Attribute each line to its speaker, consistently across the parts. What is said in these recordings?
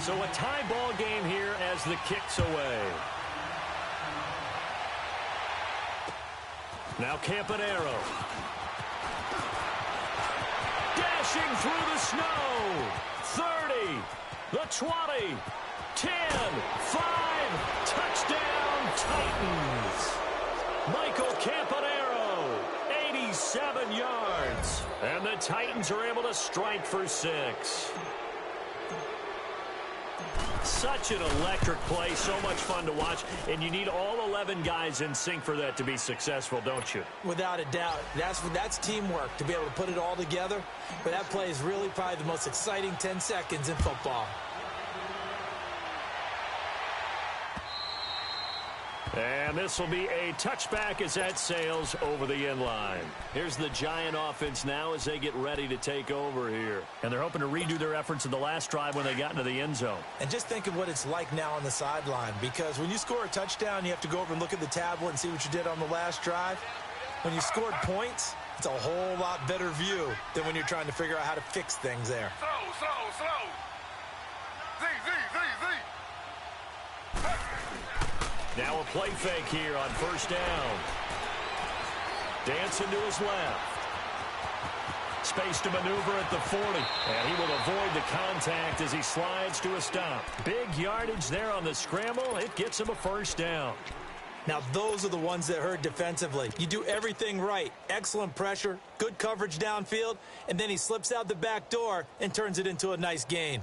Speaker 1: So a tie ball game here as the kick's away. Now Campanero. Dashing through the snow. 30, the 20, 10, 5, touchdown Titans. Michael Campanero, 87 yards. And the Titans are able to strike for 6. Such an electric play, so much fun to watch, and you need all 11 guys in sync for that to be successful, don't you?
Speaker 2: Without a doubt. That's teamwork, to be able to put it all together. But that play is really probably the most exciting 10 seconds in football.
Speaker 1: And this will be a touchback as that sails over the end line. Here's the Giant offense now as they get ready to take over here. And they're hoping to redo their efforts in the last drive when they got into the end zone.
Speaker 2: And just think of what it's like now on the sideline, because when you score a touchdown, you have to go over and look at the tablet and see what you did on the last drive. When you scored points, it's a whole lot better view than when you're trying to figure out how to fix things there.
Speaker 3: Slow.
Speaker 1: Now a play fake here on first down. Dancing to his left. Space to maneuver at the 40. And he will avoid the contact as he slides to a stop. Big yardage there on the scramble. It gets him a first down.
Speaker 2: Now, those are the ones that hurt defensively. You do everything right. Excellent pressure, good coverage downfield, and then he slips out the back door and turns it into a nice gain.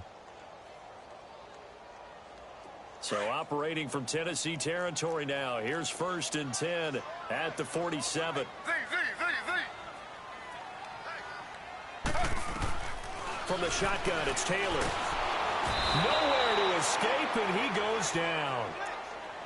Speaker 1: So operating from Tennessee territory now. Here's 1st and 10 at the 47. From the shotgun, it's Taylor. Nowhere to escape, and he goes down.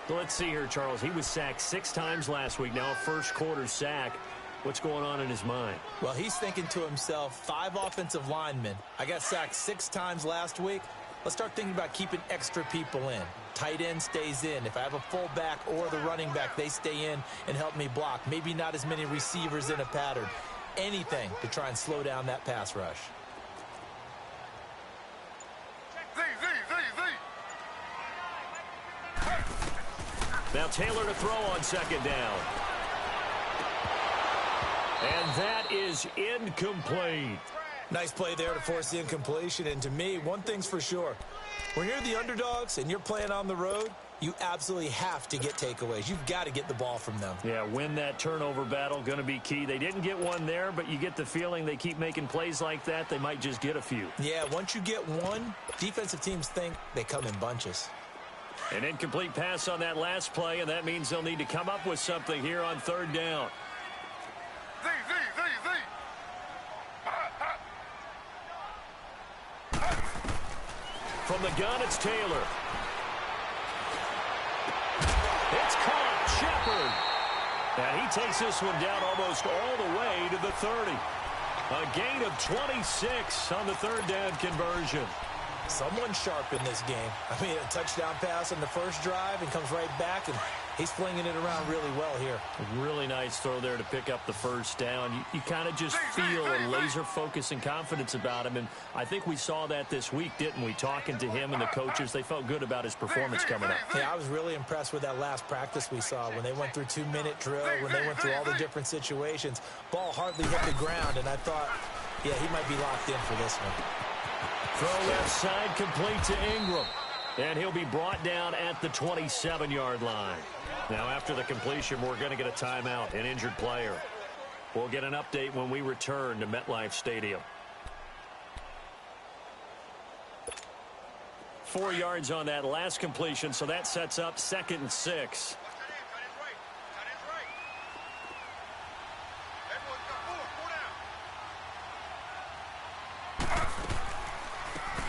Speaker 1: Let's see here, Charles. He was sacked 6 times last week. Now a first quarter sack. What's going on in his mind?
Speaker 2: Well, he's thinking to himself, 5 offensive linemen. I got sacked 6 times last week. Let's start thinking about keeping extra people in. Tight end stays in. If I have a fullback or the running back, they stay in and help me block. Maybe not as many receivers in a pattern. Anything to try and slow down that pass rush.
Speaker 1: Now Taylor to throw on second down. And that is incomplete.
Speaker 2: Nice play there to force the incompletion. And to me, one thing's for sure. When you're the underdogs and you're playing on the road, you absolutely have to get takeaways. You've got to get the ball from them.
Speaker 1: Yeah, win that turnover battle, going to be key. They didn't get one there, but you get the feeling they keep making plays like that, they might just get a few.
Speaker 2: Yeah, once you get one, defensive teams think they come in bunches.
Speaker 1: An incomplete pass on that last play, and that means they'll need to come up with something here on third down. From the gun, it's Taylor. It's caught. Shepard. And he takes this one down almost all the way to the 30. A gain of 26 on the third down conversion.
Speaker 2: Someone sharp in this game. I mean, a touchdown pass on the first drive and comes right back, and he's flinging it around really well here.
Speaker 1: A really nice throw there to pick up the first down. You kind of just feel a laser focus and confidence about him, and I think we saw that this week, didn't we? Talking to him and the coaches, they felt good about his performance coming up.
Speaker 2: Yeah, I was really impressed with that last practice we saw when they went through 2-minute drill, when they went through all the different situations. Ball hardly hit the ground, and I thought, yeah, he might be locked in for this one.
Speaker 1: Throw left side complete to Ingram. And he'll be brought down at the 27-yard line. Now after the completion, we're going to get a timeout, an injured player. We'll get an update when we return to MetLife Stadium. 4 yards on that last completion, so that sets up 2nd and 6.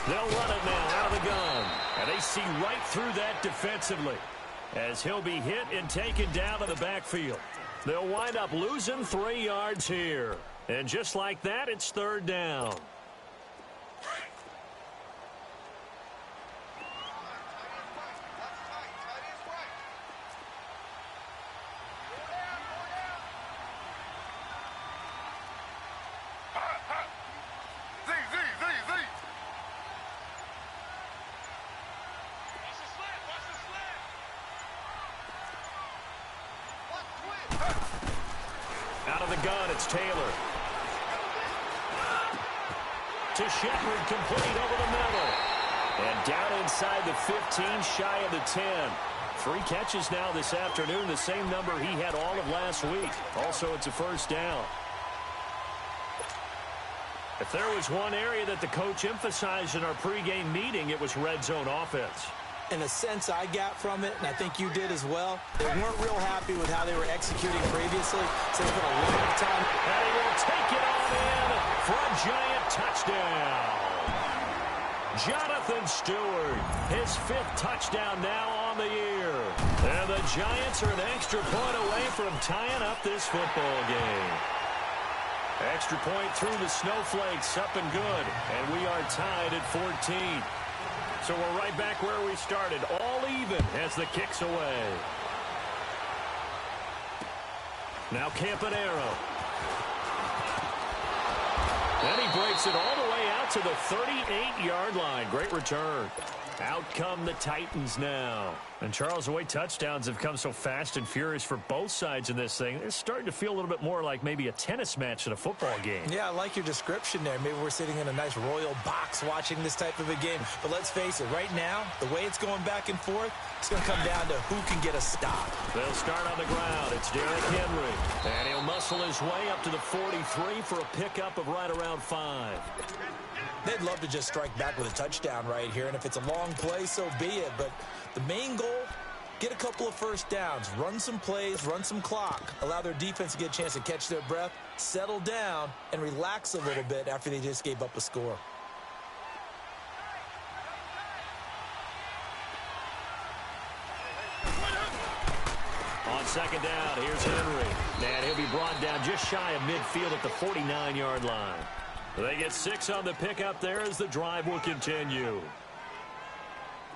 Speaker 1: They'll run it now out of the gun. And they see right through that defensively as he'll be hit and taken down to the backfield. They'll wind up losing 3 yards here. And just like that, it's third down. It's Taylor. To Shepard, complete over the middle. And down inside the 15, shy of the 10. 3 catches now this afternoon, the same number he had all of last week. Also, it's a first down. If there was one area that the coach emphasized in our pregame meeting, it was red zone offense.
Speaker 2: And the sense I got from it, and I think you did as well, they weren't real happy with how they were executing previously, so they put a lot of time.
Speaker 1: And he will take it on in for a giant touchdown. Jonathan Stewart, his 5th touchdown now on the year. And the Giants are an extra point away from tying up this football game. Extra point through the snowflakes, up and good. And we are tied at 14. So we're right back where we started, all even as the kick's away. Now Campanaro. And he breaks it all the way out to the 38-yard line. Great return. Out come the Titans now. And Charles, the way touchdowns have come so fast and furious for both sides in this thing, it's starting to feel a little bit more like maybe a tennis match than a football game.
Speaker 2: Yeah, I like your description there. Maybe we're sitting in a nice royal box watching this type of a game. But let's face it, right now, the way it's going back and forth, it's going to come down to who can get a stop.
Speaker 1: They'll start on the ground. It's Derrick Henry. And he'll muscle his way up to the 43 for a pickup of right around 5.
Speaker 2: They'd love to just strike back with a touchdown right here, and if it's a long play, so be it. But the main goal, get a couple of first downs, run some plays, run some clock, allow their defense to get a chance to catch their breath, settle down, and relax a little bit after they just gave up a score.
Speaker 1: On second down, here's Henry. And he'll be brought down just shy of midfield at the 49-yard line. They get 6 on the pickup there as the drive will continue.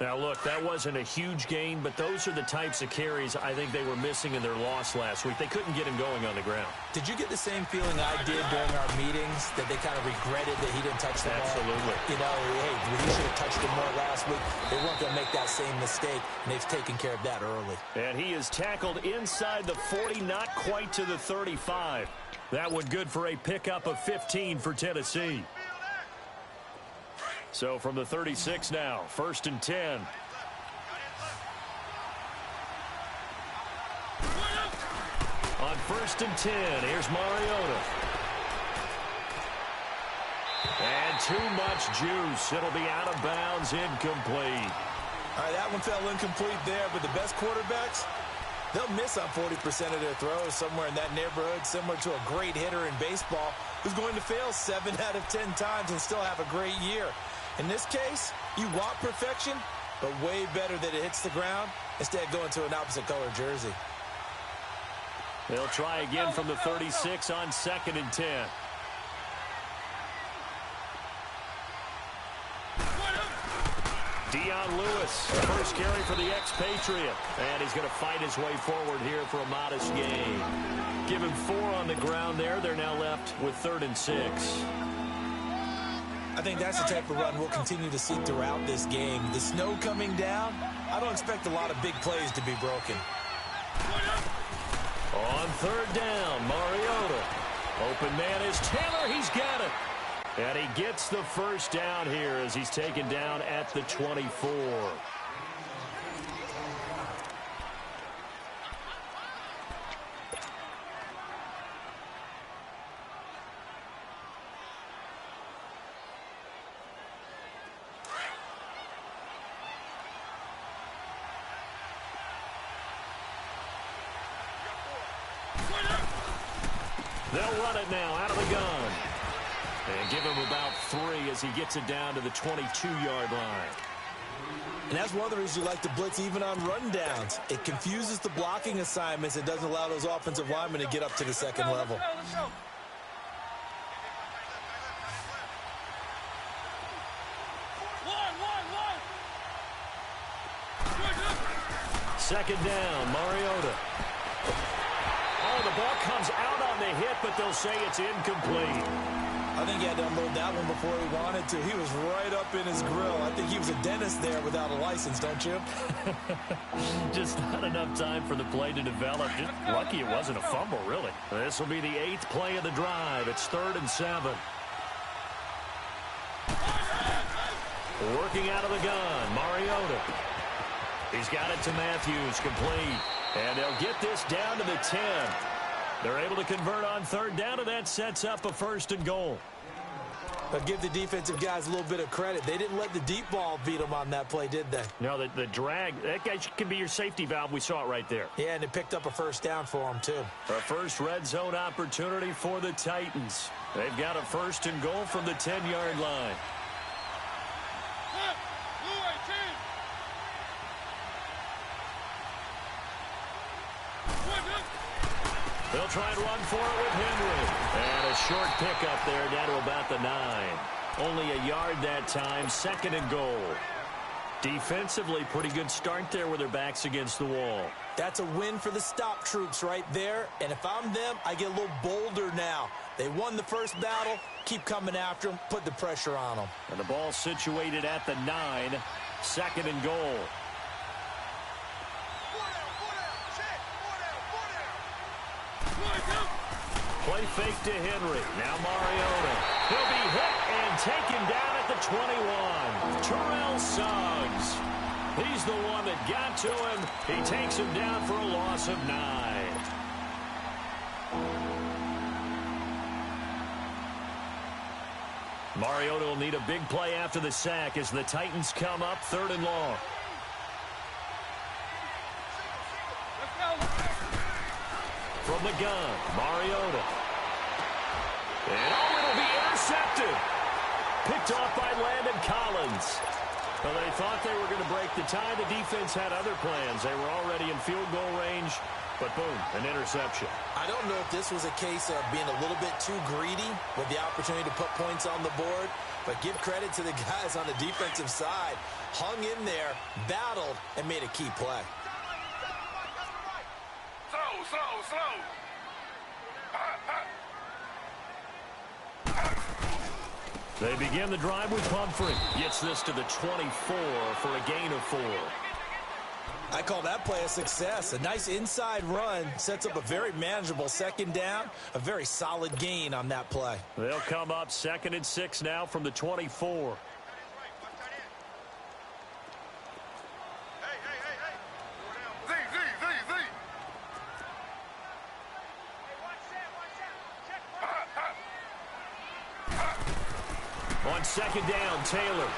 Speaker 1: Now, look, that wasn't a huge gain, but those are the types of carries I think they were missing in their loss last week. They couldn't get him going on the ground.
Speaker 2: Did you get the same feeling I did during our meetings, that they kind of regretted that he didn't touch the ball?
Speaker 1: Absolutely.
Speaker 2: You know, hey, he should have touched it more last week. They weren't going to make that same mistake, and they've taken care of that early.
Speaker 1: And he is tackled inside the 40, not quite to the 35. That one good for a pickup of 15 for Tennessee. So from the 36 now, 1st and 10. On 1st and 10, here's Mariota. And too much juice. It'll be out of bounds, incomplete.
Speaker 2: All right, that one fell incomplete there, but the best quarterbacks, they'll miss on 40% of their throws, somewhere in that neighborhood, similar to a great hitter in baseball who's going to fail 7 out of 10 times and still have a great year. In this case, you want perfection, but way better that it hits the ground instead of going to an opposite color jersey.
Speaker 1: They'll try again from the 36 on 2nd and 10. Dion Lewis, first carry for the expatriate. And he's going to fight his way forward here for a modest gain. Give him 4 on the ground there. They're now left with 3rd and 6.
Speaker 2: I think that's the type of run we'll continue to see throughout this game. The snow coming down, I don't expect a lot of big plays to be broken.
Speaker 1: On 3rd down, Mariota. Open man is Taylor. He's got it. And he gets the first down here as he's taken down at the 24. They'll run it now out of the gun. And give him about 3 as he gets it down to the 22-yard line.
Speaker 2: And that's one of the reasons you like to blitz even on rundowns. It confuses the blocking assignments. It doesn't allow those offensive linemen to get up to the second level.
Speaker 1: Second down, Mariota. Oh, the ball comes out on the hit, but they'll say it's incomplete.
Speaker 2: I I think he had to unload that one before he wanted to. He was right up in his grill. I think he was a dentist there without a license, don't you?
Speaker 1: Just not enough time for the play to develop. Just lucky it wasn't a fumble, really. This will be the 8th play of the drive. It's 3rd and 7. Working out of the gun, Mariota. He's got it to Matthews, complete. And they'll get this down to the 10. They're able to convert on 3rd down, and that sets up a 1st and goal.
Speaker 2: But give the defensive guys a little bit of credit. They didn't let the deep ball beat them on that play, did they?
Speaker 1: No, the drag, that guy can be your safety valve. We saw it right there.
Speaker 2: Yeah, and it picked up a 1st down for them, too.
Speaker 1: A first red zone opportunity for the Titans. They've got a 1st and goal from the 10-yard line. They'll try and run for it with Henry. And a short pickup there down to about the 9. Only a yard that time, 2nd and goal. Defensively, pretty good start there with their backs against the wall.
Speaker 2: That's a win for the stop troops right there. And if I'm them, I get a little bolder now. They won the first battle. Keep coming after them. Put the pressure on them.
Speaker 1: And the ball situated at the 9. 2nd and goal. Play fake to Henry. Now Mariota. He'll be hit and taken down at the 21. Terrell Suggs. He's the one that got to him. He takes him down for a loss of 9. Mariota will need a big play after the sack as the Titans come up 3rd and long. From the gun, Mariota. And it'll be intercepted. Picked off by Landon Collins. Well, they thought they were going to break the tie. The defense had other plans. They were already in field goal range, but boom, an interception.
Speaker 2: I don't know if this was a case of being a little bit too greedy with the opportunity to put points on the board, but give credit to the guys on the defensive side. Hung in there, battled, and made a key play.
Speaker 3: Slow.
Speaker 1: They begin the drive with Pumphrey. Gets this to the 24 for a gain of 4.
Speaker 2: I call that play a success. A nice inside run sets up a very manageable 2nd down. A very solid gain on that play.
Speaker 1: They'll come up 2nd and 6 now from the 24. On 2nd down, Taylor.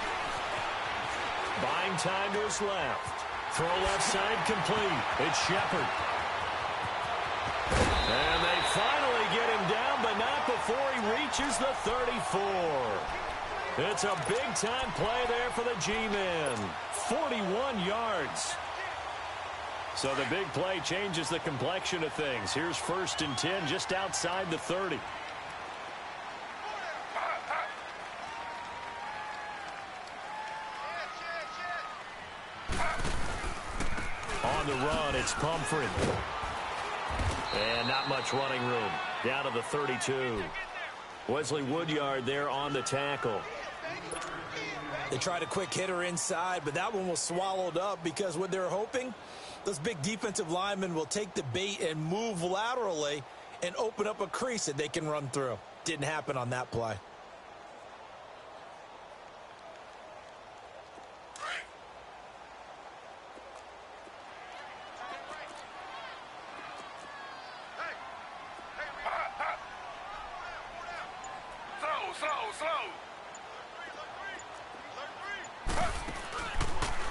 Speaker 1: Buying time to his left. Throw left side complete. It's Shepard. And they finally get him down, but not before he reaches the 34. It's a big-time play there for the G-men. 41 yards. So the big play changes the complexion of things. Here's 1st and 10 just outside the 30. On the run, it's Pumphrey. And not much running room. Down to the 32. Wesley Woodyard there on the tackle.
Speaker 2: They tried a quick hitter inside, but that one was swallowed up because what they're hoping, those big defensive linemen will take the bait and move laterally and open up a crease that they can run through. Didn't happen on that play.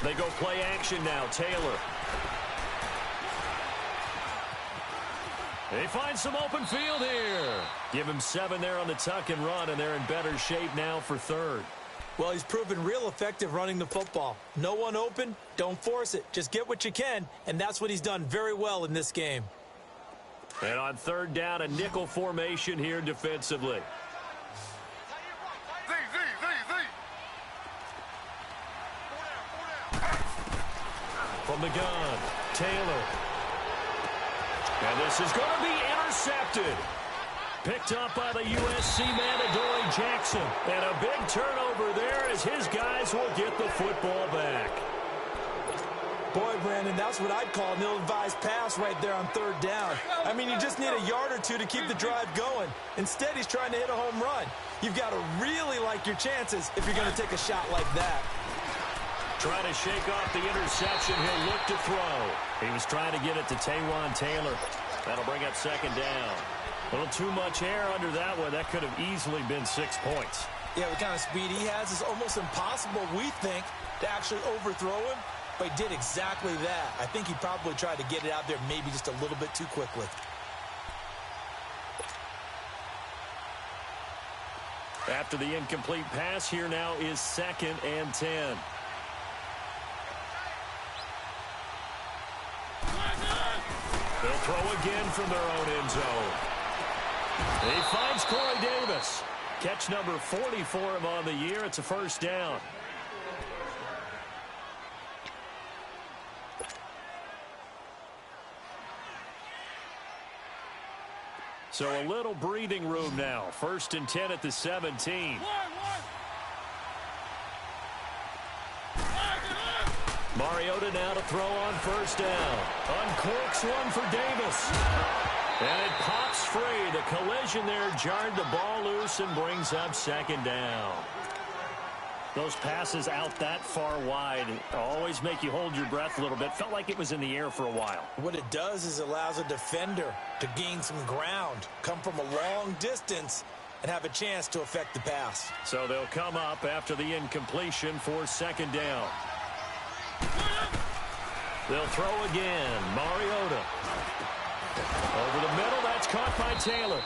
Speaker 1: They go play action now. Taylor. They find some open field here. Give him 7 there on the tuck and run, and they're in better shape now for 3rd.
Speaker 2: Well, he's proven real effective running the football. No one open, don't force it. Just get what you can, and that's what he's done very well in this game.
Speaker 1: And on 3rd down, a nickel formation here defensively. From the gun, Taylor. And this is going to be intercepted. picked up by the USC man, Adoree Jackson. And a big turnover there as his guys will get the football back.
Speaker 2: Boy, Brandon, that's what I'd call an ill-advised pass right there on third down. I mean, you just need a yard or two to keep the drive going. Instead, he's trying to hit a home run. You've got to really like your chances if you're going to take a shot like that.
Speaker 1: Trying to shake off the interception. He'll look to throw. He was trying to get it to Taywan Taylor. That'll bring up second down. A little too much air under that one. That could have easily been 6 points.
Speaker 2: Yeah, the kind of speed he has is almost impossible, we think, to actually overthrow him. But he did exactly that. I think he probably tried to get it out there maybe just a little bit too quickly.
Speaker 1: After the incomplete pass, here now is 2nd and 10. They'll throw again from their own end zone. He finds Corey Davis. Catch number 40 for him on the year. It's a first down. So a little breathing room now. 1st and 10 at the 17. Mariota now to throw on first down. Uncorks one for Davis. And it pops free. The collision there jarred the ball loose and brings up second down. Those passes out that far wide always make you hold your breath a little bit. Felt like it was in the air for a while.
Speaker 2: What it does is it allows a defender to gain some ground, come from a long distance, and have a chance to affect the pass.
Speaker 1: So they'll come up after the incompletion for second down. They'll throw again. Mariota. Over the middle, that's caught by Taylor.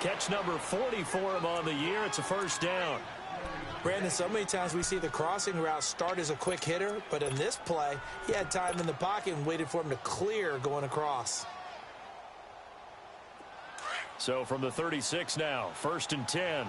Speaker 1: Catch number 40 for him on the year. It's a first down.
Speaker 2: Brandon, so many times we see the crossing route start as a quick hitter, but in this play, he had time in the pocket and waited for him to clear going across.
Speaker 1: So from the 36 now, 1st and 10.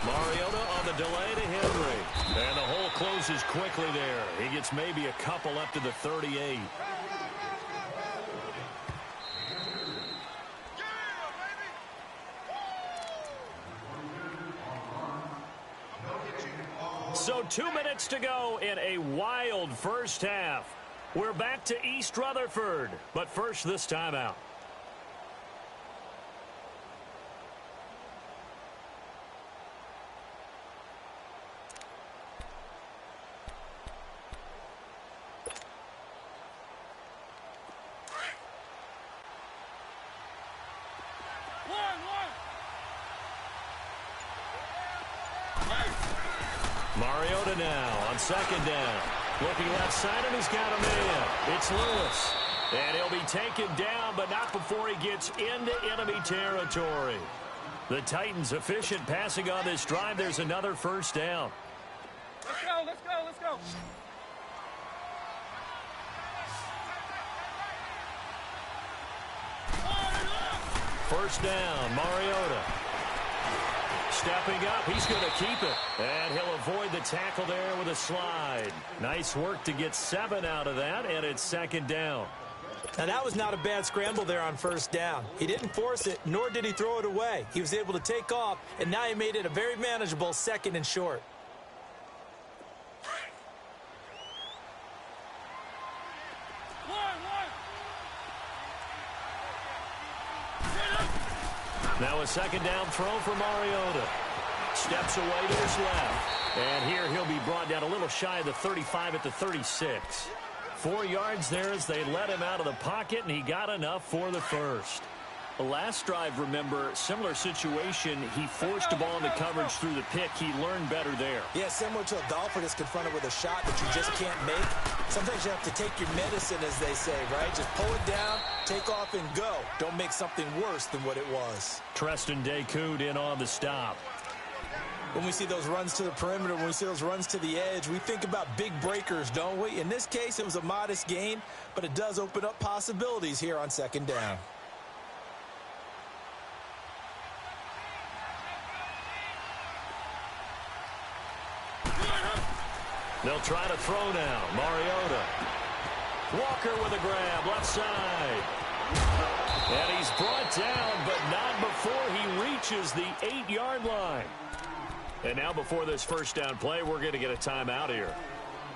Speaker 1: Mariota on the delay to Henry. And the hole closes quickly there. He gets maybe a couple up to the 38. So 2 minutes to go in a wild first half. We're back to East Rutherford, but first this timeout. Mariota now on second down. Looking left side, and he's got a man. It's Lewis. And he'll be taken down, but not before he gets into enemy territory. The Titans efficient passing on this drive. There's another first down.
Speaker 3: Let's go, let's go, let's go.
Speaker 1: First down, Mariota. Stepping up, he's going to keep it. And he'll avoid the tackle there with a slide. Nice work to get 7 out of that, and it's second down.
Speaker 2: Now, that was not a bad scramble there on first down. He didn't force it, nor did he throw it away. He was able to take off, and now he made it a very manageable 2nd and short.
Speaker 1: Now a second down throw for Mariota. Steps away to his left. And here he'll be brought down a little shy of the 35 at the 36. 4 yards there as they let him out of the pocket, and he got enough for the first. The last drive, remember, similar situation. He forced a ball into coverage through the pick. He learned better there.
Speaker 2: Yeah, similar to a golfer that's confronted with a shot that you just can't make. Sometimes you have to take your medicine, as they say, right? Just pull it down, take off, and go. Don't make something worse than what it was.
Speaker 1: Treston Dakoud in on the stop.
Speaker 2: When we see those runs to the perimeter, when we see those runs to the edge, we think about big breakers, don't we? In this case, it was a modest gain, but it does open up possibilities here on second down.
Speaker 1: They'll try to throw now. Mariota. Walker with a grab, left side. And he's brought down, but not before he reaches the 8-yard line. And now before this first down play, we're going to get a timeout here,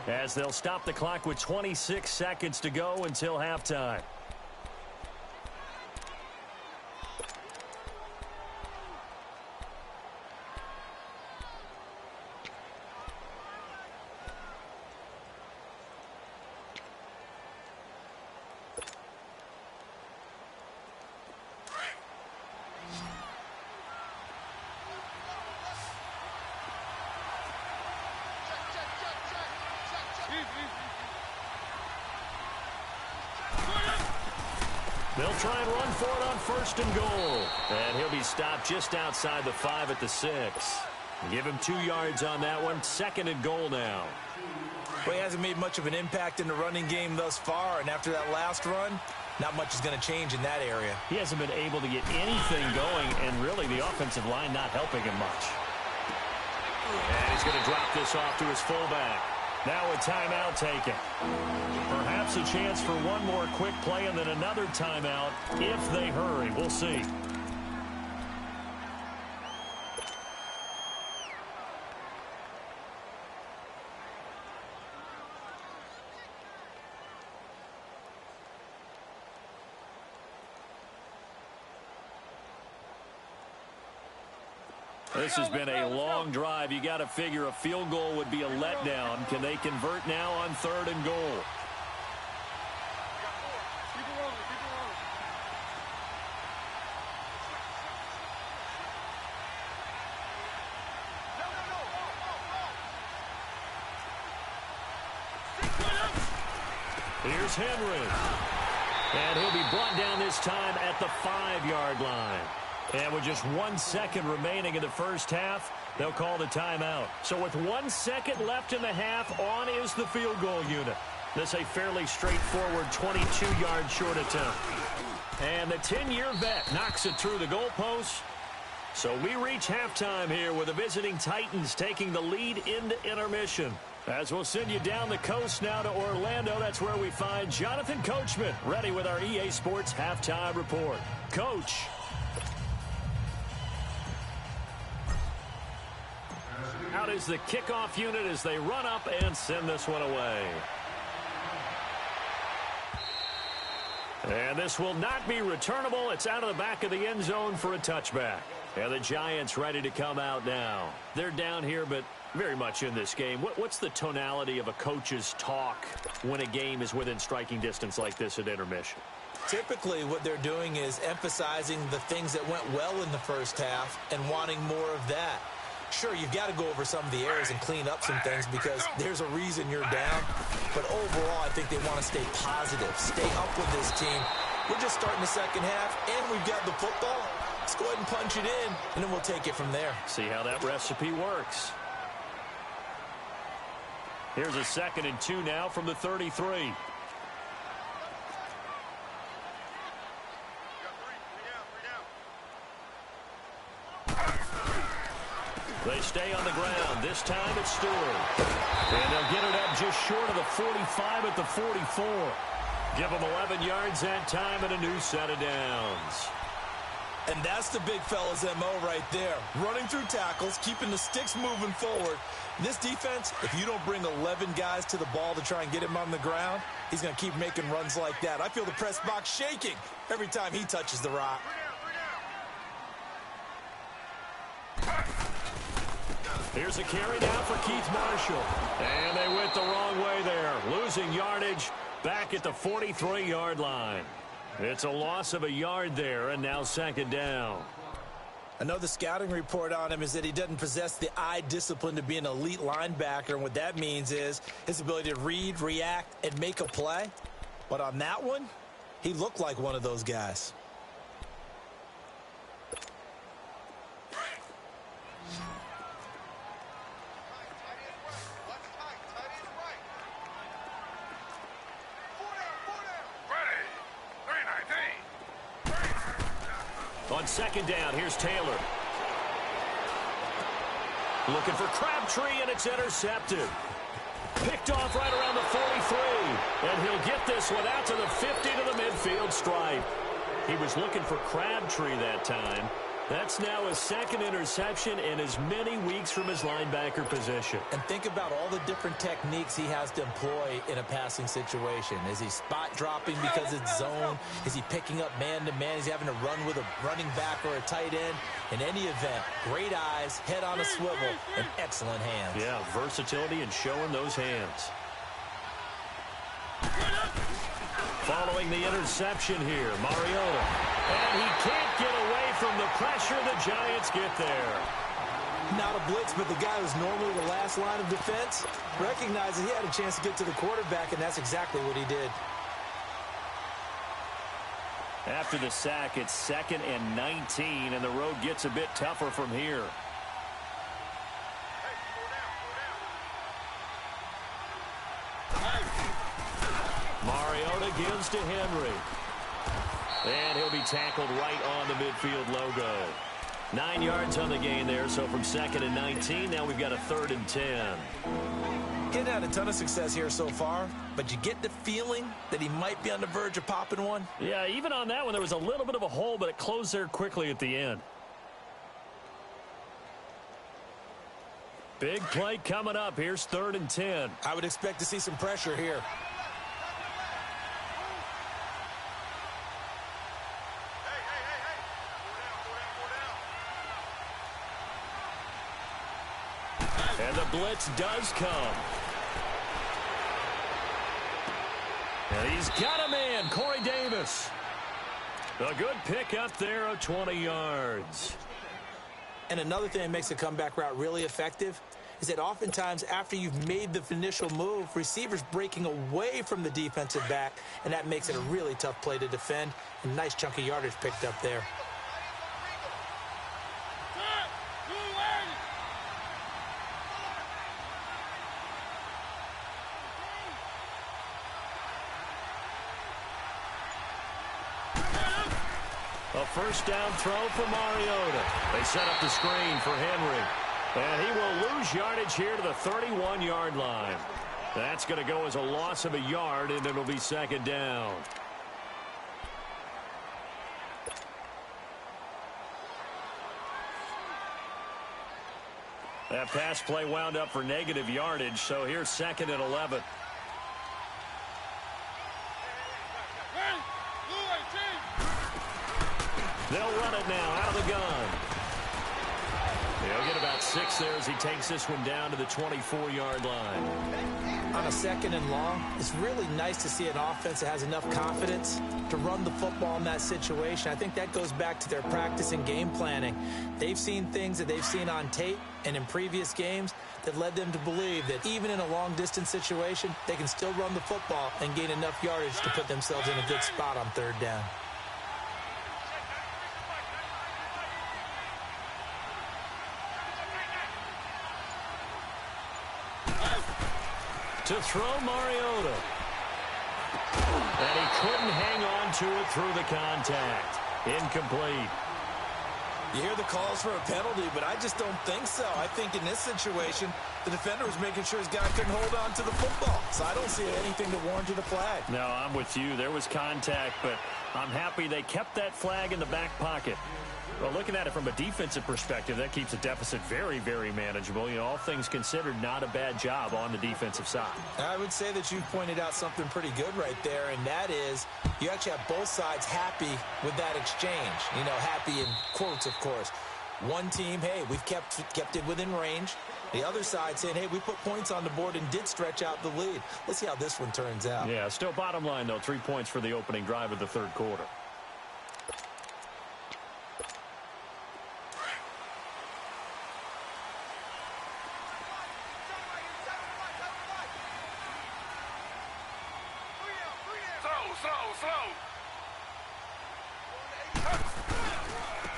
Speaker 1: as they'll stop the clock with 26 seconds to go until halftime. They'll try and run for it on first and goal. And he'll be stopped just outside the 5 at the 6. Give him 2 yards on that one. Second and goal now.
Speaker 2: Well, he hasn't made much of an impact in the running game thus far, and after that last run, not much is going to change in that area.
Speaker 1: He hasn't been able to get anything going, and really the offensive line not helping him much. And he's going to drop this off to his fullback. Now a timeout taken. Perhaps a chance for one more quick play and then another timeout if they hurry. We'll see. This has been a long drive. You got to figure a field goal would be a letdown. Can they convert now on third and goal? Here's Henry. And he'll be brought down this time at the 5-yard line. And with just 1 second remaining in the first half, they'll call the timeout. So with 1 second left in the half, on is the field goal unit. This a fairly straightforward 22-yard short attempt. And the 10-year vet knocks it through the goalpost. So we reach halftime here with the visiting Titans taking the lead into intermission. As we'll send you down the coast now to Orlando, that's where we find Jonathan Coachman ready with our EA Sports Halftime Report. Coach. Out is the kickoff unit as they run up and send this one away. And this will not be returnable. It's out of the back of the end zone for a touchback. And the Giants ready to come out now. They're down here, but very much in this game. What's the tonality of a coach's talk when a game is within striking distance like this at intermission?
Speaker 2: Typically, what they're doing is emphasizing the things that went well in the first half and wanting more of that. Sure, you've got to go over some of the errors and clean up some things because there's a reason you're down. But overall, I think they want to stay positive, stay up with this team. We're just starting the second half, and we've got the football. Let's go ahead and punch it in, and then we'll take it from there.
Speaker 1: See how that recipe works. Here's a 2nd and 2 now from the 33. They stay on the ground. This time it's Stewart. And they'll get it up just short of the 45 at the 44. Give them 11 yards that time and a new set of downs.
Speaker 2: And that's the big fella's MO right there. Running through tackles, keeping the sticks moving forward. This defense, if you don't bring 11 guys to the ball to try and get him on the ground, he's going to keep making runs like that. I feel the press box shaking every time he touches the rock.
Speaker 1: Here's a carry now for Keith Marshall. And they went the wrong way there. Losing yardage back at the 43-yard line. It's a loss of a yard there, and now 2nd down.
Speaker 2: Another scouting report on him is that he doesn't possess the eye discipline to be an elite linebacker. And what that means is his ability to read, react, and make a play. But on that one, he looked like one of those guys.
Speaker 1: On 2nd down, here's Taylor. Looking for Crabtree, and it's intercepted. picked off right around the 43. And he'll get this one out to the 50 to the midfield stripe. He was looking for Crabtree that time. That's now his second interception in as many weeks from his linebacker position.
Speaker 2: And think about all the different techniques he has to employ in a passing situation. Is he spot dropping because it's zone? Is he picking up man-to-man? Is he having to run with a running back or a tight end? In any event, great eyes, head on a swivel, and excellent hands.
Speaker 1: Yeah, versatility and showing those hands. Following the interception here, Mariota. And he can't get away from the pressure. The Giants get there.
Speaker 2: Not a blitz, but the guy who's normally the last line of defense recognized that he had a chance to get to the quarterback, and that's exactly what he did.
Speaker 1: After the sack, it's 2nd and 19, and the road gets a bit tougher from here. Mariota gives to Henry. And he'll be tackled right on the midfield logo. 9 yards on the gain there, so from 2nd and 19, now we've got a 3rd and 10.
Speaker 2: He's had a ton of success here so far, but you get the feeling that he might be on the verge of popping one.
Speaker 1: Yeah, even on that one, there was a little bit of a hole, but it closed there quickly at the end. Big play coming up. Here's 3rd and 10.
Speaker 2: I would expect to see some pressure here.
Speaker 1: And the blitz does come. And he's got a man, Corey Davis. A good pick up there of 20 yards.
Speaker 2: And another thing that makes the comeback route really effective is that oftentimes after you've made the initial move, receivers breaking away from the defensive back, and that makes it a really tough play to defend. A nice chunk of yardage picked up there.
Speaker 1: A first down throw for Mariota. They set up the screen for Henry. And he will lose yardage here to the 31-yard line. That's going to go as a loss of a yard, and it'll be 2nd down. That pass play wound up for negative yardage, so here's 2nd and 11. They'll run it now out of the gun. He'll get about 6 there as he takes this one down to the 24-yard line.
Speaker 2: On a 2nd and long, it's really nice to see an offense that has enough confidence to run the football in that situation. I think that goes back to their practice and game planning. They've seen things that they've seen on tape and in previous games that led them to believe that even in a long-distance situation, they can still run the football and gain enough yardage to put themselves in a good spot on 3rd down.
Speaker 1: To throw Mariota. And he couldn't hang on to it through the contact. Incomplete.
Speaker 2: You hear the calls for a penalty, but I just don't think so. I think in this situation, the defender was making sure his guy couldn't hold on to the football. So I don't see anything that warranted a flag.
Speaker 1: No, I'm with you. There was contact, but I'm happy they kept that flag in the back pocket. Well, looking at it from a defensive perspective, that keeps the deficit very, very manageable. You know, all things considered, not a bad job on the defensive side.
Speaker 2: I would say that you've pointed out something pretty good right there, and that is you actually have both sides happy with that exchange. You know, happy in quotes, of course. One team, hey, we've kept it within range. The other side saying, hey, we put points on the board and did stretch out the lead. Let's see how this one turns out.
Speaker 1: Yeah, still bottom line, though, 3 points for the opening drive of the 3rd quarter.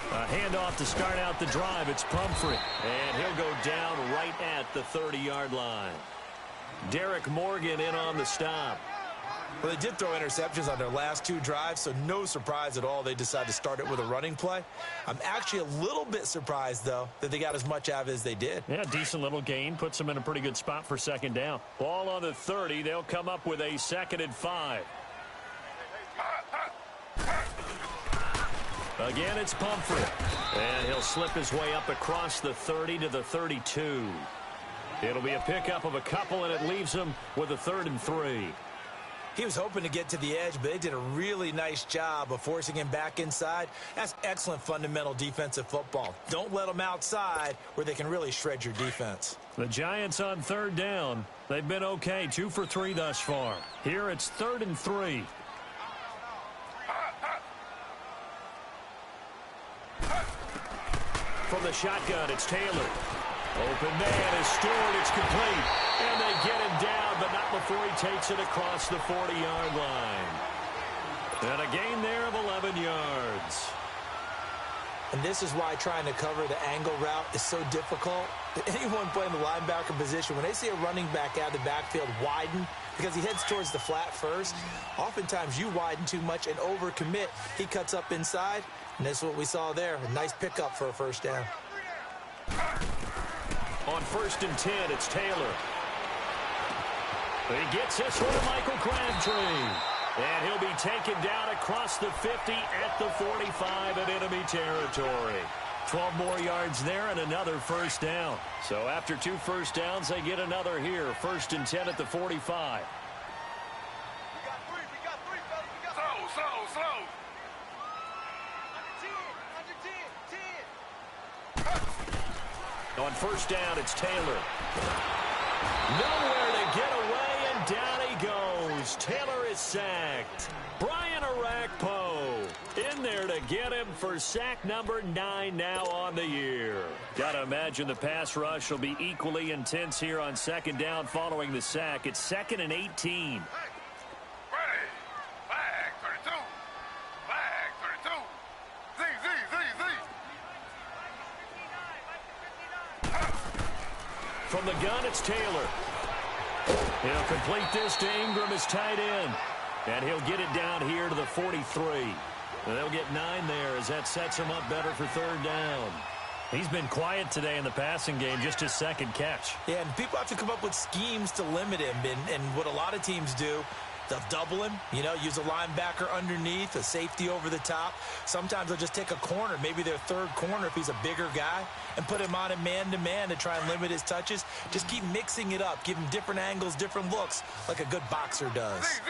Speaker 1: A handoff to start out the drive. It's Pumphrey. And he'll go down right at the 30-yard line. Derek Morgan in on the stop.
Speaker 2: Well, they did throw interceptions on their last 2 drives, so no surprise at all they decided to start it with a running play. I'm actually a little bit surprised, though, that they got as much out of it as they did.
Speaker 1: Yeah, decent little gain. Puts them in a pretty good spot for second down. Ball on the 30. They'll come up with a 2nd and 5. Again, it's Pumphrey. And he'll slip his way up across the 30 to the 32. It'll be a pickup of a couple, and it leaves him with a 3rd and 3.
Speaker 2: He was hoping to get to the edge, but they did a really nice job of forcing him back inside. That's excellent fundamental defensive football. Don't let them outside where they can really shred your defense.
Speaker 1: The Giants on 3rd down. They've been okay, 2 for 3 thus far. Here it's 3rd and 3. From the shotgun, it's Taylor. Open man is Stewart. It's complete. And they get him down, but not before he takes it across the 40-yard line. And a gain there of 11 yards.
Speaker 2: And this is why trying to cover the angle route is so difficult. Anyone playing the linebacker position, when they see a running back out of the backfield widen, because he heads towards the flat first, oftentimes you widen too much and overcommit. He cuts up inside, and that's what we saw there. A nice pickup for a 1st down.
Speaker 1: On 1st and 10, it's Taylor. He gets this one to Michael Crabtree. And he'll be taken down across the 50 at the 45 in enemy territory. 12 more yards there and another 1st down. So after 2 1st downs, they get another here. 1st and 10 at the 45. On 1st down, it's Taylor. Nowhere to get away, and down he goes. Taylor is sacked. Brian Arakpo in there to get him for sack number 9 now on the year. Got to imagine the pass rush will be equally intense here on 2nd down following the sack. It's 2nd and 18. From the gun, it's Taylor. He'll complete this to Ingram as tight end. And he'll get it down here to the 43. And they'll get 9 there as that sets him up better for 3rd down. He's been quiet today in the passing game, just his 2nd catch.
Speaker 2: Yeah, and people have to come up with schemes to limit him. And what a lot of teams do, they'll double him, use a linebacker underneath, a safety over the top. Sometimes they'll just take a corner, maybe their 3rd corner if he's a bigger guy, and put him on him man-to-man to try and limit his touches. Just keep mixing it up. Give him different angles, different looks, like a good boxer does.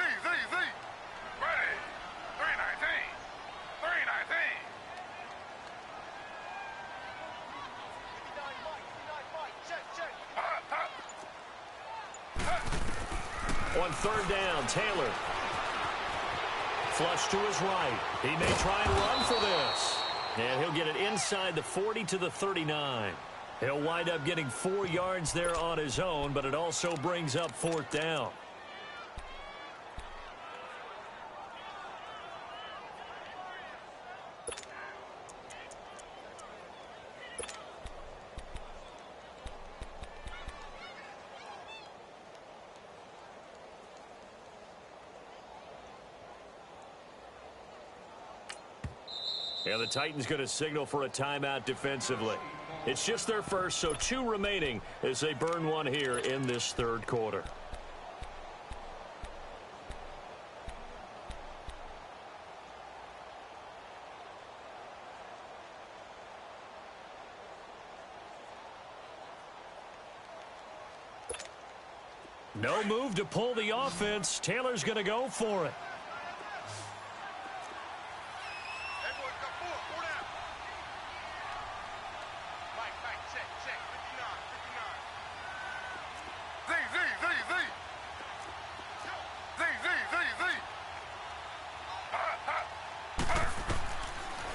Speaker 1: On 3rd down, Taylor. Flush to his right. He may try and run for this. And he'll get it inside the 40 to the 39. He'll wind up getting 4 yards there on his own, but it also brings up 4th down. And the Titans going to signal for a timeout defensively. It's just their first, so 2 remaining as they burn one here in this 3rd quarter. No move to pull the offense. Taylor's going to go for it.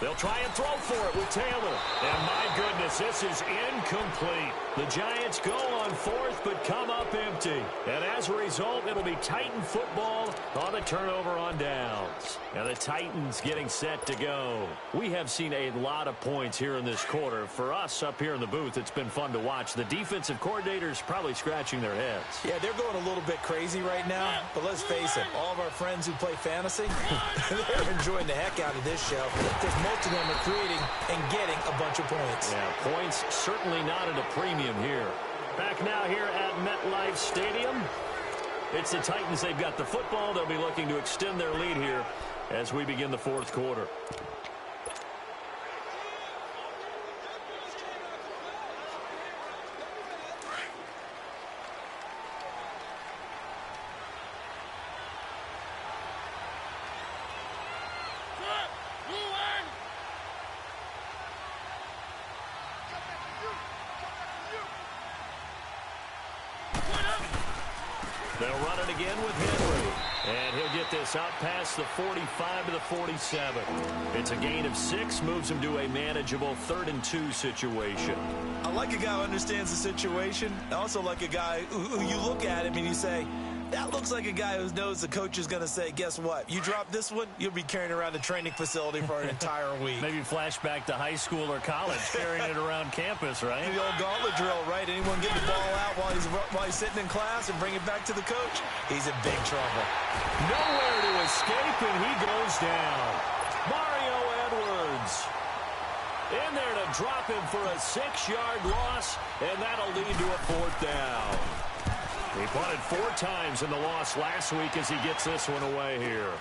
Speaker 1: They'll try and throw for it with Taylor. And my goodness, this is incomplete. The Giants go on fourth but come up empty. And as a result, it'll be Titan football on the turnover on downs. And the Titans getting set to go. We have seen a lot of points here in this quarter. For us up here in the booth, it's been fun to watch. The defensive coordinators probably scratching their heads.
Speaker 2: Yeah, they're going a little bit crazy right now. But let's face it, all of our friends who play fantasy, they're enjoying the heck out of this show because most of them are creating and getting a bunch of points.
Speaker 1: Yeah, points certainly not at a premium here. Back now here at MetLife Stadium. It's the Titans. They've got the football. They'll be looking to extend their lead here as we begin the fourth quarter. They'll run it again with Henry. And he'll get this out past the 45 to the 47. It's a gain of 6, moves him to a manageable 3rd and 2 situation.
Speaker 2: I like a guy who understands the situation. I also like a guy who you look at him and you say, that looks like a guy who knows the coach is going to say, guess what? You drop this one, you'll be carrying around a training facility for an entire week.
Speaker 1: Maybe flashback to high school or college, carrying it around campus, right?
Speaker 2: The old gauntlet drill, right? Anyone get the ball out while he's sitting in class and bring it back to the coach? He's in big trouble.
Speaker 1: Nowhere to escape, and he goes down. Mario Edwards in there to drop him for a 6-yard loss, and that'll lead to a 4th down. He punted 4 times in the loss last week as he gets this one away here.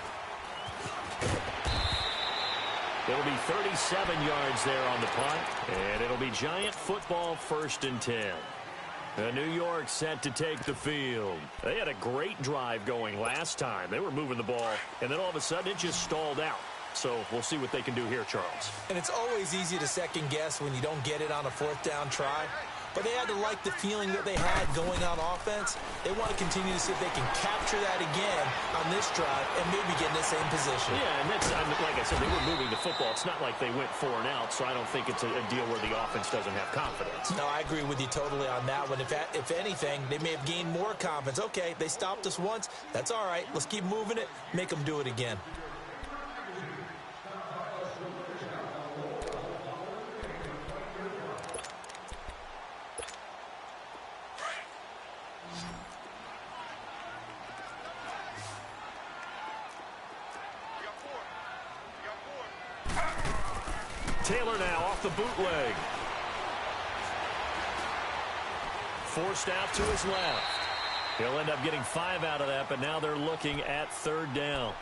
Speaker 1: It'll be 37 yards there on the punt, and it'll be Giant football 1st and 10. New York set to take the field. They had a great drive going last time. They were moving the ball, and then all of a sudden it just stalled out. So we'll see what they can do here, Charles.
Speaker 2: And it's always easy to second guess when you don't get it on a 4th down try. But they had to like the feeling that they had going on offense. They want to continue to see if they can capture that again on this drive and maybe get in the same position.
Speaker 1: Yeah, and that's, like I said, they were moving the football. It's not like they went 4 and out, so I don't think it's a deal where the offense doesn't have confidence.
Speaker 2: No, I agree with you totally on that one. If anything, they may have gained more confidence. Okay, they stopped us once. That's all right. Let's keep moving it. Make them do it again.
Speaker 1: Taylor now off the bootleg. Forced out to his left. He'll end up getting 5 out of that, but now they're looking at 3rd down.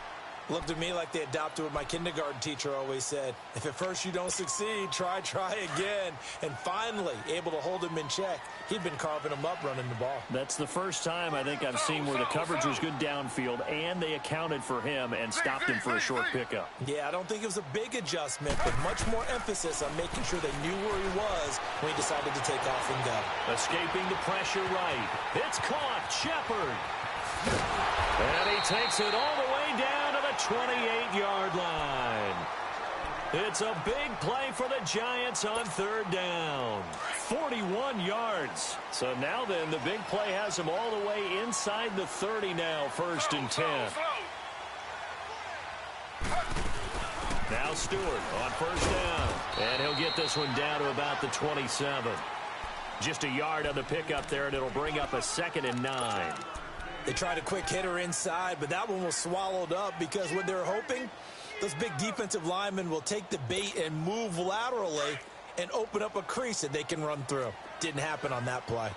Speaker 2: Looked to me like they adopted what my kindergarten teacher always said. If at first you don't succeed, try again. And finally, able to hold him in check. He'd been carving him up running the ball.
Speaker 1: That's the first time I think I've seen where the coverage was good downfield, and they accounted for him and stopped him for a short pickup.
Speaker 2: Yeah, I don't think it was a big adjustment, but much more emphasis on making sure they knew where he was when he decided to take off and go. Escaping the pressure right.
Speaker 1: It's caught. Shepard. And he takes it all the way down to the 28-yard line. It's a big play for the Giants on 3rd down. 41 yards. So now then, the big play has him all the way inside the 30 now, 1st and 10. Now Stewart on 1st down. And he'll get this one down to about the 27. Just a yard on the pickup there, and it'll bring up a 2nd and 9.
Speaker 2: They tried a quick hitter inside, but that one was swallowed up because what they're hoping, those big defensive linemen will take the bait and move laterally and open up a crease that they can run through. Didn't happen on that play.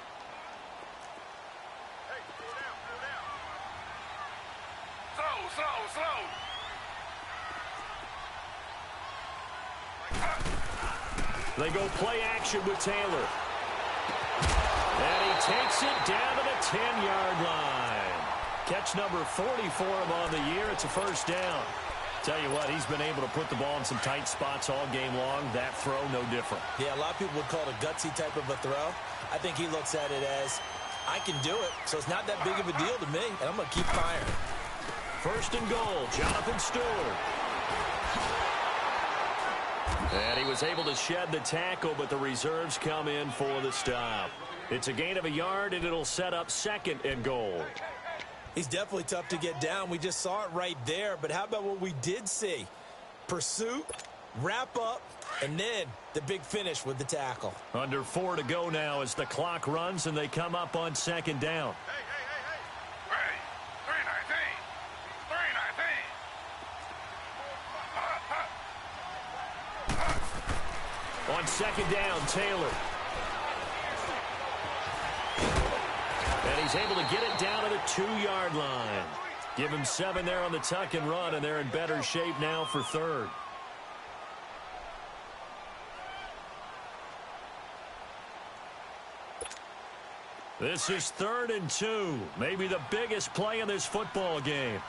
Speaker 1: They go play action with Taylor. And he takes it down to the 10-yard line. Catch number 40 for him on the year. It's a 1st down. Tell you what, he's been able to put the ball in some tight spots all game long. That throw, no different.
Speaker 2: Yeah, a lot of people would call it a gutsy type of a throw. I think he looks at it as, I can do it, so it's not that big of a deal to me, and I'm going to keep firing.
Speaker 1: 1st and goal, Jonathan Stewart. And he was able to shed the tackle, but the reserves come in for the stop. It's a gain of a yard, and it'll set up 2nd and goal.
Speaker 2: He's definitely tough to get down. We just saw it right there. But how about what we did see? Pursuit, wrap up, and then the big finish with the tackle.
Speaker 1: Under 4 to go now as the clock runs, and they come up on 2nd down.
Speaker 3: Hey, 319. 319.
Speaker 1: On 2nd down, Taylor. And he's able to get it down to the 2-yard line. Give him 7 there on the tuck and run, and they're in better shape now for 3rd. This is 3rd and 2. Maybe the biggest play in this football game.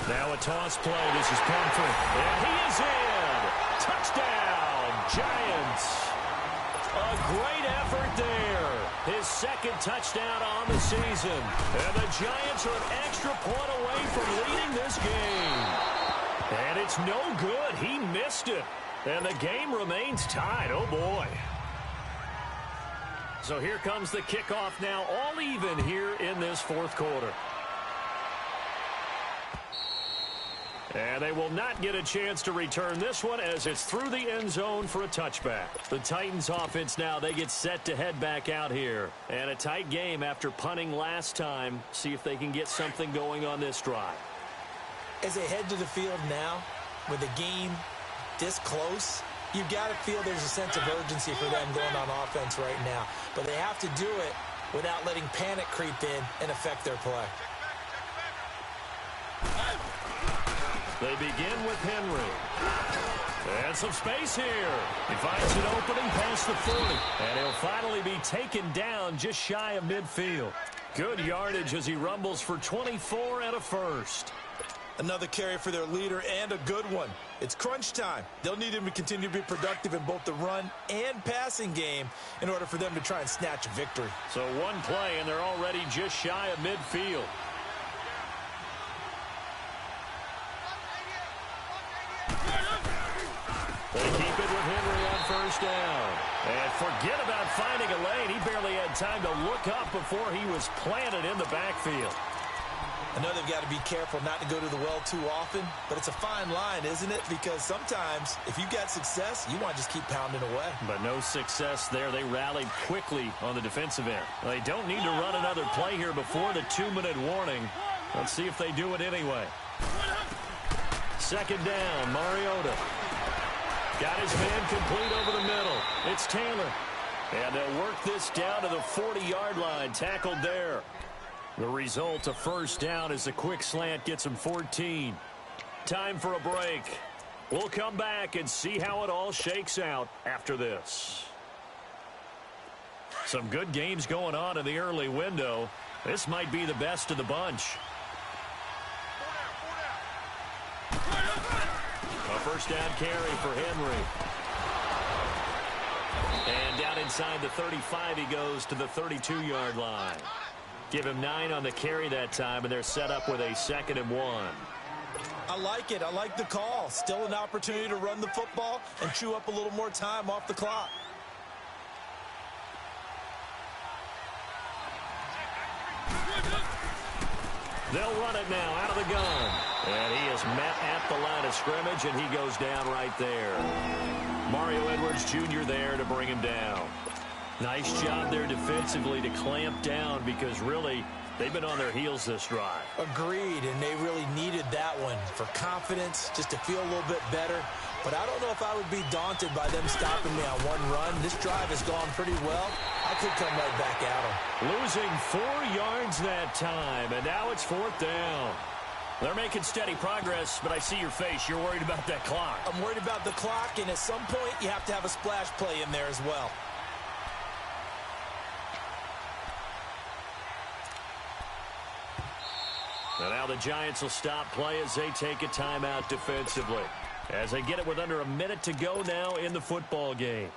Speaker 1: Now a toss play. This is Pumphrey. And he is in. Touchdown, Giants. A great effort there. His 2nd touchdown on the season. And the Giants are an extra point away from leading this game. And it's no good. He missed it. And the game remains tied. Oh, boy. So here comes the kickoff now, all even here in this 4th quarter. And they will not get a chance to return this one as it's through the end zone for a touchback. The Titans offense now, they get set to head back out here. And a tight game after punting last time. See if they can get something going on this drive.
Speaker 2: As they head to the field now, with the game this close, you've got to feel there's a sense of urgency for them going on offense right now. But they have to do it without letting panic creep in and affect their play.
Speaker 1: They begin with Henry. And some space here. He finds an opening past the 40. And he'll finally be taken down just shy of midfield. Good yardage as he rumbles for 24 and a first.
Speaker 2: Another carry for their leader and a good one. It's crunch time. They'll need him to continue to be productive in both the run and passing game in order for them to try and snatch a victory.
Speaker 1: So one play, and they're already just shy of midfield. They keep it with Henry on 1st down. And forget about finding a lane. He barely had time to look up before he was planted in the backfield.
Speaker 2: I know they've got to be careful not to go to the well too often, but it's a fine line, isn't it? Because sometimes, if you got success, you want to just keep pounding away.
Speaker 1: But no success there. They rallied quickly on the defensive end. They don't need to run another play here before the 2-minute warning. Let's see if they do it anyway. 2nd down, Mariota. Got his man complete over the middle. It's Taylor. And they'll work this down to the 40-yard line. Tackled there. The result, a 1st down as a quick slant gets him 14. Time for a break. We'll come back and see how it all shakes out after this. Some good games going on in the early window. This might be the best of the bunch. A 1st down carry for Henry. And down inside the 35 he goes to the 32-yard line. Give him 9 on the carry that time, and they're set up with a 2nd and 1.
Speaker 2: I like it. I like the call. Still an opportunity to run the football and chew up a little more time off the clock.
Speaker 1: They'll run it now out of the gun. And he is met at the line of scrimmage, and he goes down right there. Mario Edwards Jr. there to bring him down. Nice job there defensively to clamp down because really they've been on their heels this drive.
Speaker 2: Agreed, and they really needed that one for confidence, just to feel a little bit better. But I don't know if I would be daunted by them stopping me on one run. This drive has gone pretty well. I could come right back at them.
Speaker 1: Losing 4 yards that time, and now it's 4th down. They're making steady progress, but I see your face. You're worried about that clock.
Speaker 2: I'm worried about the clock, and at some point you have to have a splash play in there as well.
Speaker 1: And now the Giants will stop play as they take a timeout defensively. As they get it with under a minute to go now in the football game.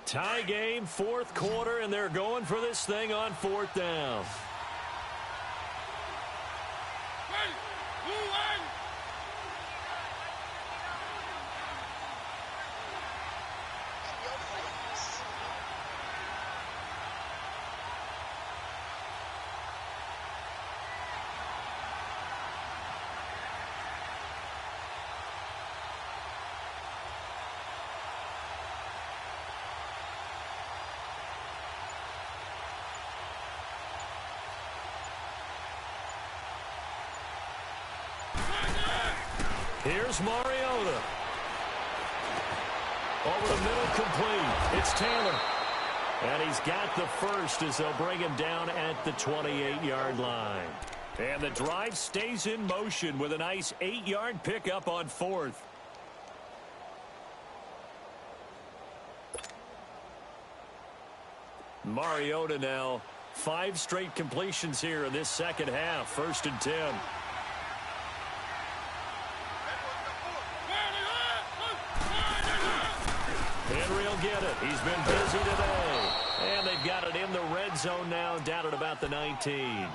Speaker 1: Tie game, fourth quarter, and they're going for this thing on fourth down. Here's Mariota. Over the middle, complete. It's Taylor. And he's got the first as they'll bring him down at the 28-yard line. And the drive stays in motion with a nice 8-yard pickup on fourth. Mariota now, 5 straight completions here in this second half. 1st and 10. Henry will get it. He's been busy today. And they've got it in the red zone now, down at about the 19.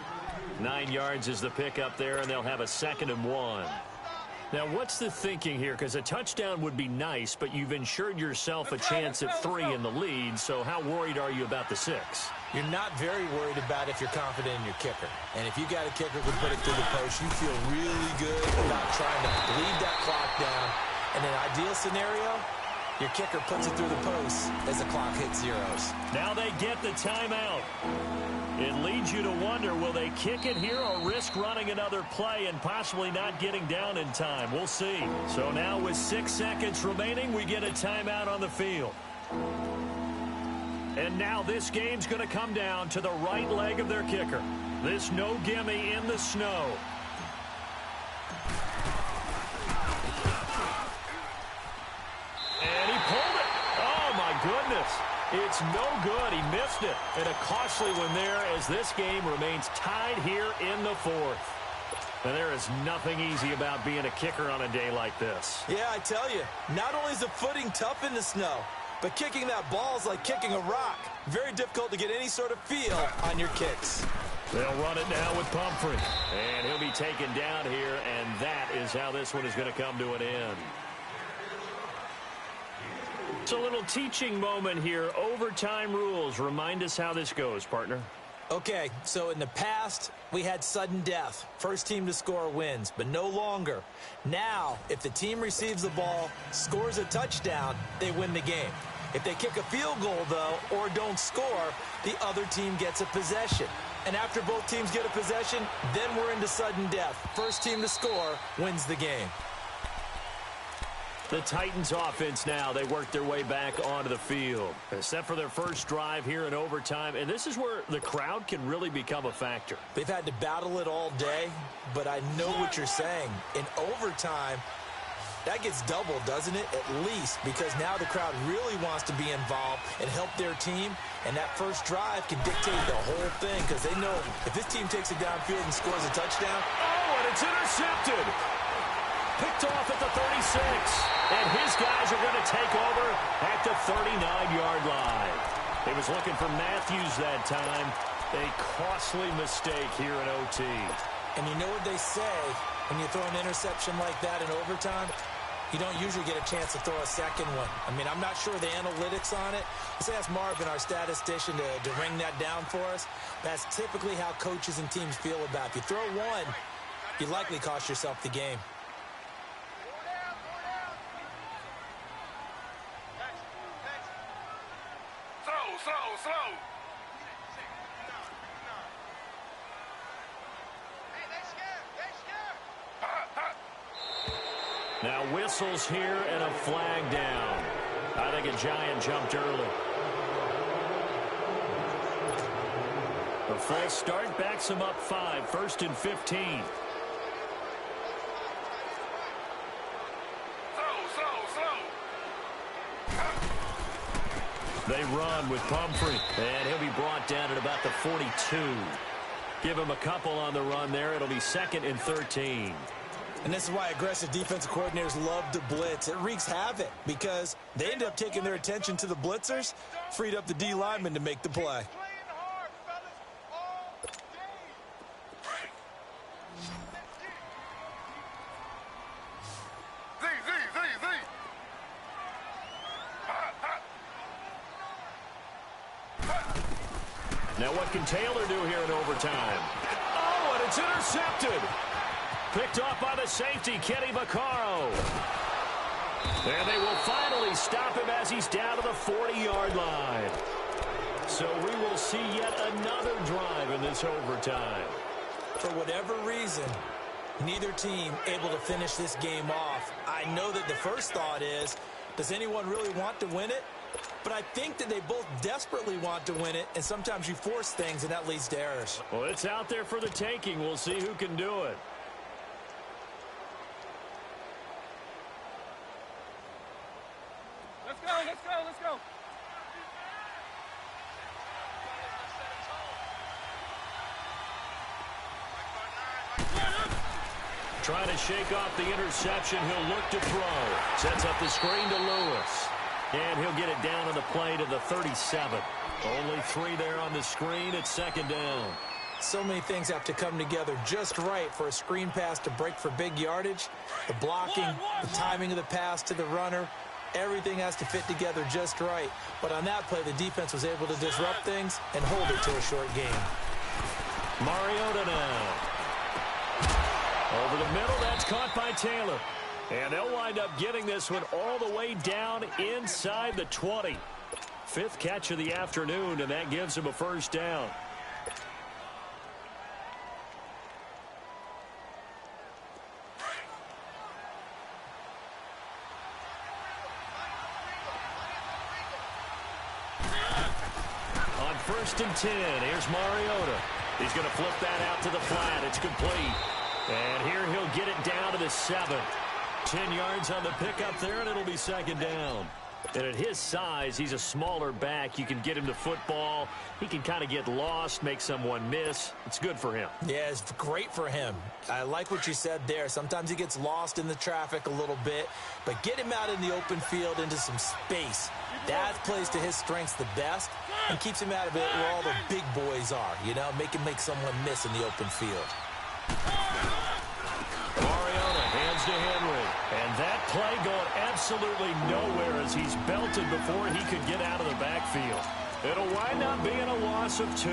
Speaker 1: 9 yards is the pickup there, and they'll have a 2nd and 1. Now, what's the thinking here? Because a touchdown would be nice, but you've ensured yourself a chance at 3 in the lead, so how worried are you about the 6?
Speaker 2: You're not very worried about if you're confident in your kicker. And if you got a kicker who can put it through the post, you feel really good about trying to bleed that clock down. In an ideal scenario, your kicker puts it through the post as the clock hits zeros.
Speaker 1: Now they get the timeout. It leads you to wonder, will they kick it here or risk running another play and possibly not getting down in time? We'll see. So now with 6 seconds remaining, we get a timeout on the field. And now this game's going to come down to the right leg of their kicker. This no gimme in the snow. And he pulled it. Oh, my goodness. It's no good. He missed it. And a costly one there as this game remains tied here in the fourth. And there is nothing easy about being a kicker on a day like this.
Speaker 2: Yeah, I tell you, not only is the footing tough in the snow, but kicking that ball is like kicking a rock. Very difficult to get any sort of feel on your kicks.
Speaker 1: They'll run it now with Pumphrey. And he'll be taken down here, and that is how this one is going to come to an end. It's a little teaching moment here. Overtime rules. Remind us how this goes, partner.
Speaker 2: Okay, so in the past, we had sudden death. First team to score wins, but no longer. Now, if the team receives the ball, scores a touchdown, they win the game. If they kick a field goal, though, or don't score, the other team gets a possession. And after both teams get a possession, then we're into sudden death. First team to score wins the game.
Speaker 1: The Titans offense now, they work their way back onto the field. Except for their first drive here in overtime. And this is where the crowd can really become a factor.
Speaker 2: They've had to battle it all day, but I know what you're saying. In overtime, that gets doubled, doesn't it? At least, because now the crowd really wants to be involved and help their team. And that first drive can dictate the whole thing because they know if this team takes it downfield and scores a touchdown.
Speaker 1: Oh, and it's intercepted. Picked off at the 36. And his guys are going to take over at the 39-yard line. He was looking for Matthews that time. A costly mistake here in OT.
Speaker 2: And you know what they say, when you throw an interception like that in overtime, you don't usually get a chance to throw a second one. I mean, I'm not sure the analytics on it. Let's ask Marvin, our statistician, to ring that down for us. That's typically how coaches and teams feel about it. If you throw one, you likely cost yourself the game.
Speaker 3: Slow.
Speaker 1: Now whistles here and a flag down. I think a giant jumped early. A false start backs him up 5. 1st and 15. They run with Pumphrey, and he'll be brought down at about the 42. Give him a couple on the run there. It'll be 2nd and 13.
Speaker 2: And this is why aggressive defensive coordinators love to blitz. It wreaks havoc because they end up taking their attention to the blitzers, freed up the D lineman to make the play.
Speaker 1: Now what can Taylor do here in overtime? Oh, and it's intercepted. Picked off by the safety, Kenny Vaccaro. And they will finally stop him as he's down to the 40-yard line. So we will see yet another drive in this overtime.
Speaker 2: For whatever reason, neither team able to finish this game off. I know that the first thought is, does anyone really want to win it? But I think that they both desperately want to win it, and sometimes you force things, and that leads to errors.
Speaker 1: Well, it's out there for the taking. We'll see who can do it.
Speaker 3: Let's go, let's go, let's go.
Speaker 1: Trying to shake off the interception. He'll look to throw. Sets up the screen to Lewis. And he'll get it down on the play to the 37. Only 3 there on the screen. It's second down.
Speaker 2: So many things have to come together just right for a screen pass to break for big yardage. The blocking, the timing of the pass to the runner, everything has to fit together just right. But on that play, the defense was able to disrupt things and hold it to a short game.
Speaker 1: Mariota now. Over the middle, that's caught by Taylor. And they'll wind up getting this one all the way down inside the 20. 5th catch of the afternoon, and that gives him a first down. On 1st and 10, here's Mariota. He's going to flip that out to the flat. It's complete. And here he'll get it down to the 7. 10 yards on the pickup there, and it'll be second down. And at his size, he's a smaller back. You can get him to football. He can kind of get lost, make someone miss. It's good for him.
Speaker 2: Yeah, it's great for him. I like what you said there. Sometimes he gets lost in the traffic a little bit, but get him out in the open field into some space. That plays to his strengths the best and keeps him out of it where all the big boys are, you know, make someone miss in the open field.
Speaker 1: Mariota hands to Henry. And that play going absolutely nowhere as he's belted before he could get out of the backfield. It'll wind up being a loss of 2.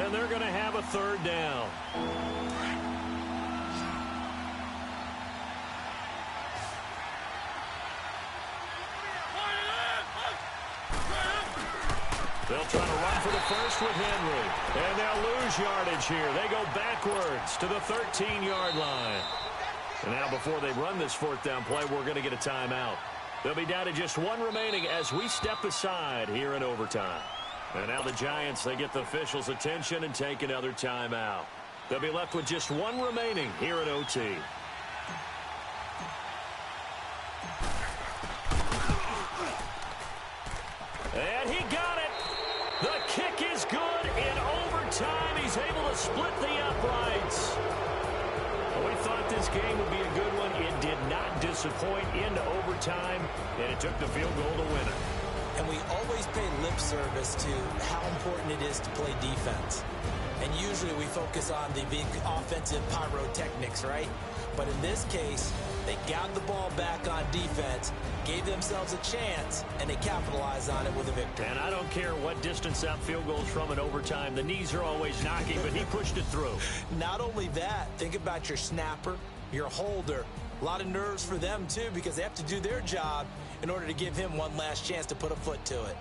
Speaker 1: And they're going to have a third down. They'll try to run for the first with Henry. And they'll lose yardage here. They go backwards to the 13-yard line. And now before they run this 4th down play, we're going to get a timeout. They'll be down to just 1 remaining as we step aside here in overtime. And now the Giants, they get the officials' attention and take another timeout. They'll be left with just 1 remaining here in OT. And he got it. The kick is good in overtime. He's able to split the uprights. Well, we thought this game would be a good one. It did not disappoint into overtime, and it took the field goal to win it.
Speaker 2: And we always pay lip service to how important it is to play defense. And usually we focus on the big offensive pyrotechnics, right? But in this case, they got the ball back on defense, gave themselves a chance, and they capitalized on it with a victory.
Speaker 1: And I don't care what distance that field goal's from in overtime. The knees are always knocking, but he pushed it through.
Speaker 2: Not only that, think about your snapper, your holder. A lot of nerves for them, too, because they have to do their job in order to give him one last chance to put a foot to it.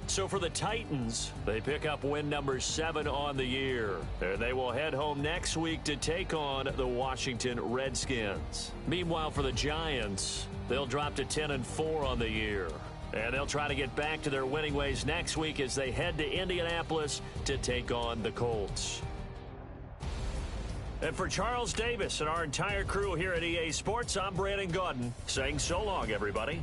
Speaker 1: So for the Titans, they pick up win number 7 on the year. And they will head home next week to take on the Washington Redskins. Meanwhile, for the Giants, they'll drop to 10-4 on the year. And they'll try to get back to their winning ways next week as they head to Indianapolis to take on the Colts. And for Charles Davis and our entire crew here at EA Sports, I'm Brandon Gaudin saying so long, everybody.